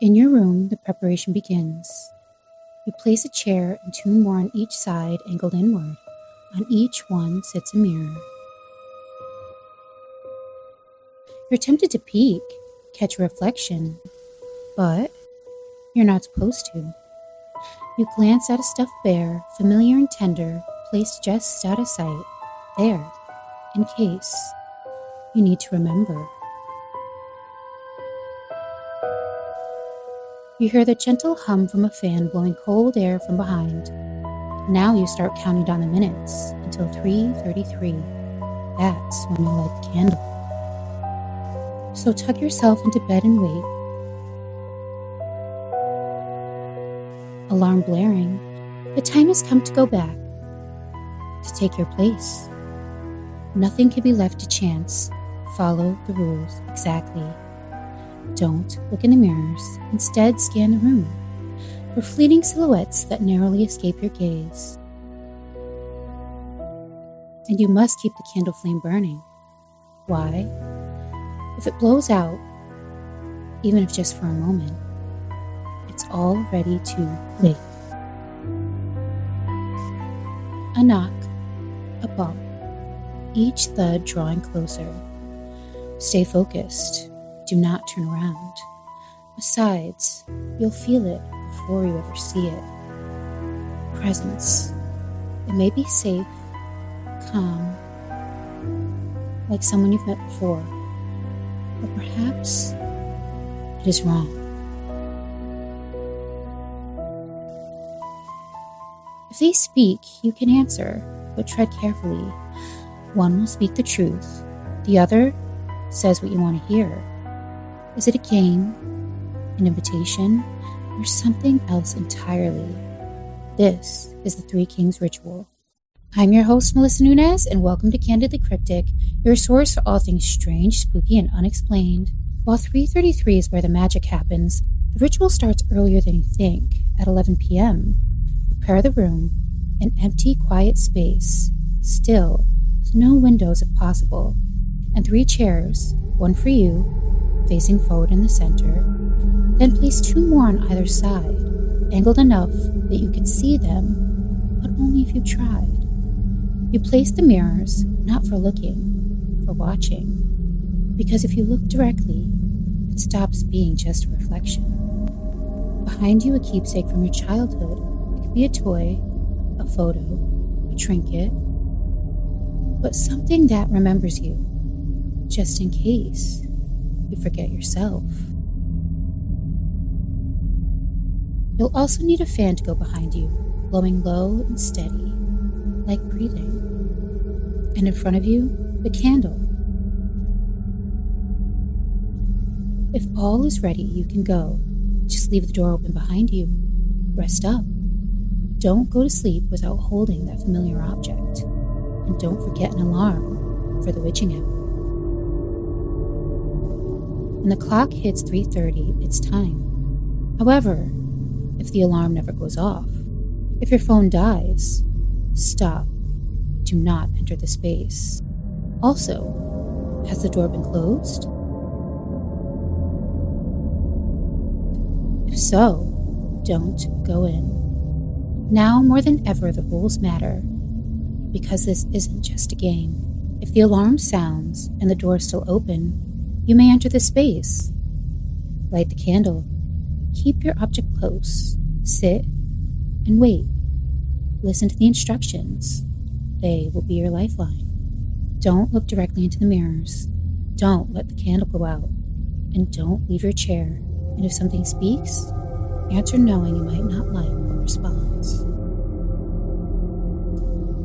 In your room, the preparation begins. You place a chair and two more on each side, angled inward. On each one sits a mirror. You're tempted to peek, catch a reflection, but you're not supposed to. You glance at a stuffed bear, familiar and tender, placed just out of sight, there, in case you need to remember. You hear the gentle hum from a fan blowing cold air from behind. Now you start counting down the minutes until 3:33. That's when you light the candle. So tuck yourself into bed and wait. Alarm blaring, the time has come to go back, to take your place. Nothing can be left to chance. Follow the rules exactly. Don't look in the mirrors. Instead, scan the room for fleeting silhouettes that narrowly escape your gaze. And you must keep the candle flame burning. Why? If it blows out, even if just for a moment, it's already too late. A knock, a bump, each thud drawing closer. Stay focused. Do not turn around. Besides, you'll feel it before you ever see it. Presence. It may be safe, calm, like someone you've met before, but perhaps it is wrong. If they speak, you can answer, but tread carefully. One will speak the truth. The other says what you want to hear. Is it a game, an invitation, or something else entirely? This is the Three Kings Ritual. I'm your host, Melissa Nunez, and welcome to Candidly Cryptic, your source for all things strange, spooky, and unexplained. While 3:33 is where the magic happens, the ritual starts earlier than you think, at 11 p.m. Prepare the room, an empty, quiet space, still, with no windows if possible, and 3 chairs, one for you, facing forward in the center. Then place 2 more on either side, angled enough that you can see them, but only if you tried. You place the mirrors, not for looking, for watching, because if you look directly, it stops being just a reflection. Behind you, a keepsake from your childhood. It could be a toy, a photo, a trinket, but something that remembers you, just in case you forget yourself. You'll also need a fan to go behind you, blowing low and steady, like breathing. And in front of you, the candle. If all is ready, you can go. Just leave the door open behind you. Rest up. Don't go to sleep without holding that familiar object. And don't forget an alarm for the witching hour. When the clock hits 3:30, it's time. However, if the alarm never goes off, if your phone dies, stop. Do not enter the space. Also, has the door been closed? If so, don't go in. Now more than ever, the rules matter, because this isn't just a game. If the alarm sounds and the door is still open, you may enter the space. Light the candle. Keep your object close. Sit and wait. Listen to the instructions. They will be your lifeline. Don't look directly into the mirrors. Don't let the candle go out. And don't leave your chair. And if something speaks, answer knowing you might not like the response.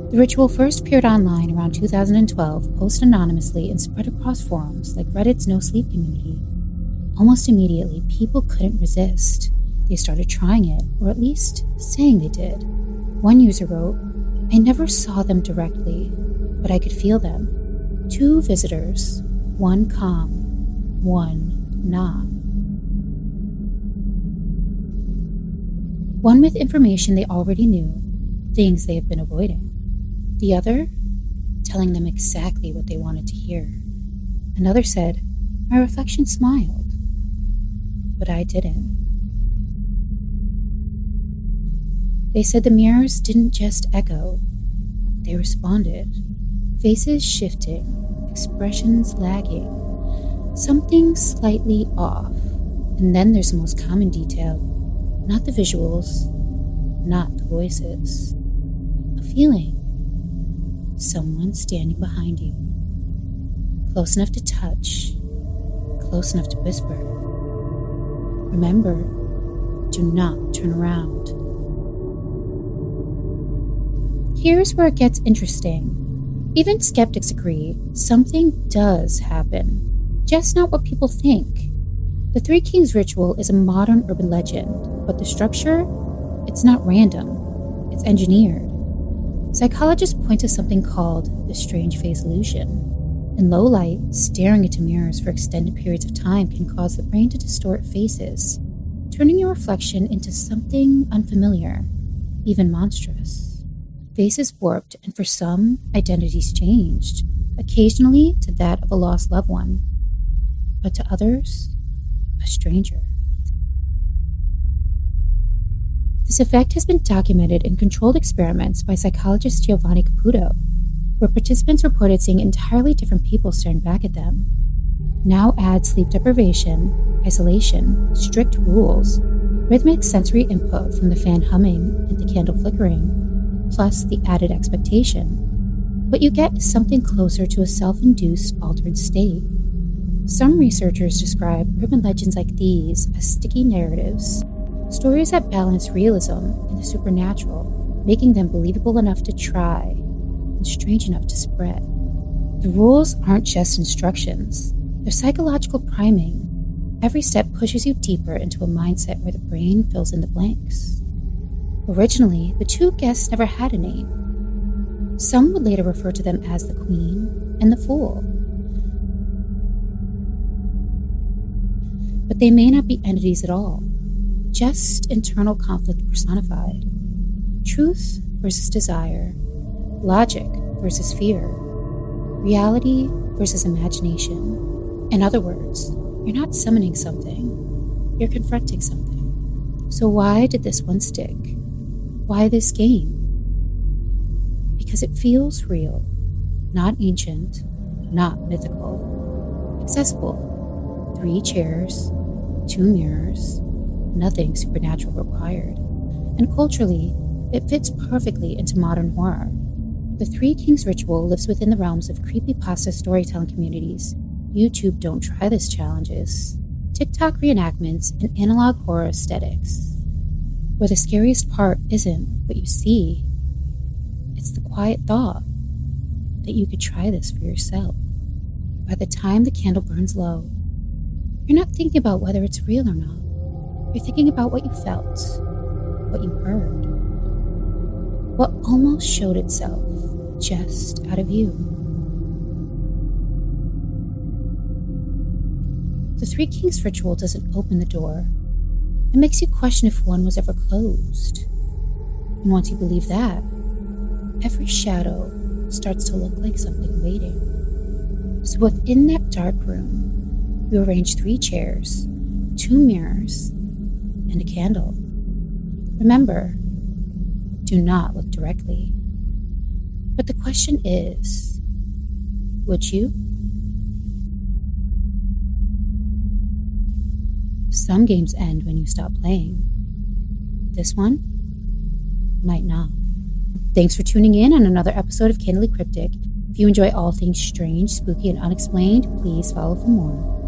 The ritual first appeared online around 2012, posted anonymously, and spread across forums like Reddit's No Sleep community. Almost immediately, people couldn't resist. They started trying it, or at least saying they did. One user wrote, "I never saw them directly, but I could feel them. 2 visitors, 1 calm, 1 not. One with information they already knew, things they have been avoiding. The other, telling them exactly what they wanted to hear. Another said, 'My reflection smiled, but I didn't.' They said the mirrors didn't just echo, they responded. Faces shifting, expressions lagging, something slightly off. And then there's the most common detail, not the visuals, not the voices. A feeling. Someone standing behind you. Close enough to touch, close enough to whisper. Remember, do not turn around. Here's where it gets interesting. Even skeptics agree something does happen, just not what people think. The Three Kings ritual is a modern urban legend, but the structure, it's not random, it's engineered. Psychologists point to something called the strange phase illusion. In low light, staring into mirrors for extended periods of time can cause the brain to distort faces, turning your reflection into something unfamiliar, even monstrous. Faces warped, and for some, identities changed, occasionally to that of a lost loved one, but to others, a stranger. This effect has been documented in controlled experiments by psychologist Giovanni Caputo, where participants reported seeing entirely different people staring back at them. Now add sleep deprivation, isolation, strict rules, rhythmic sensory input from the fan humming and the candle flickering, plus the added expectation. What you get is something closer to a self-induced altered state. Some researchers describe urban legends like these as sticky narratives, stories that balance realism and the supernatural, making them believable enough to try and strange enough to spread. The rules aren't just instructions, they're psychological priming. Every step pushes you deeper into a mindset where the brain fills in the blanks. Originally, the two guests never had a name. Some would later refer to them as the Queen and the Fool. But they may not be entities at all, just internal conflict personified. Truth versus desire, logic versus fear, reality versus imagination. In other words, you're not summoning something, you're confronting something. So why did this one stick? Why this game? Because it feels real, not ancient, not mythical. Accessible. 3 chairs, 2 mirrors, nothing supernatural required. And culturally, it fits perfectly into modern horror. The Three Kings ritual lives within the realms of creepypasta storytelling communities, YouTube Don't Try This challenges, TikTok reenactments, and analog horror aesthetics. Where the scariest part isn't what you see, it's the quiet thought that you could try this for yourself. By the time the candle burns low, you're not thinking about whether it's real or not. You're thinking about what you felt, what you heard, what almost showed itself just out of view. The Three Kings ritual doesn't open the door. It makes you question if one was ever closed. And once you believe that, every shadow starts to look like something waiting. So within that dark room, you arrange 3 chairs, 2 mirrors, and a candle. Remember, do not look directly. But the question is, would you? Some games end when you stop playing. This one might not. Thanks for tuning in on another episode of Candidly Cryptic. If you enjoy all things strange, spooky, and unexplained, please follow for more.